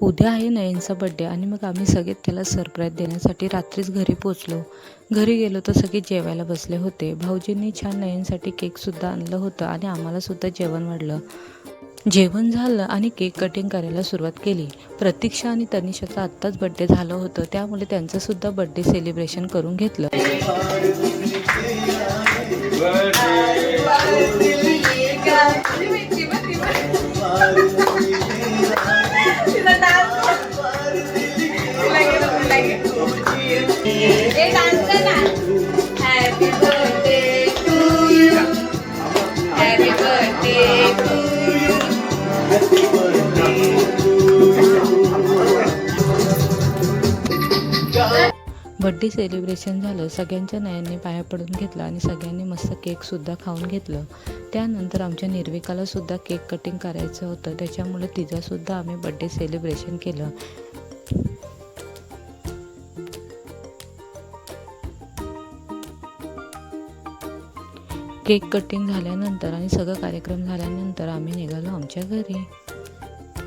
उद्या आहे नयनचा बड्डे आणि मग आम्ही सगळे त्याला सरप्राईज देण्यासाठी रात्रीच घरी पोचलो. घरी गेलो तर सगळे जेवायला बसले होते. भाऊजींनी छान नयनसाठी केकसुद्धा आणलं होतं आणि आम्हालासुद्धा जेवण वाढलं. जेवण झालं आणि केक कटिंग करायला सुरुवात केली. प्रतीक्षा आणि तनिषाचा आत्ताच बड्डे झालं होतं, त्यामुळे त्यांचंसुद्धा बड्डे सेलिब्रेशन करून घेतलं. बड्डे सेलिब्रेशन झालं. सगळ्यांच्या नयनने पाया पडून घेतला आणि सगळ्यांनी मस्त केकसुद्धा खाऊन घेतलं. त्यानंतर आमच्या निर्विकालासुद्धा केक कटिंग करायचं होतं, त्याच्यामुळे तिचासुद्धा आम्ही बड्डे सेलिब्रेशन केलं. केक कटिंग झाल्यानंतर आणि सगळं कार्यक्रम झाल्यानंतर आम्ही निघालो आमच्या घरी.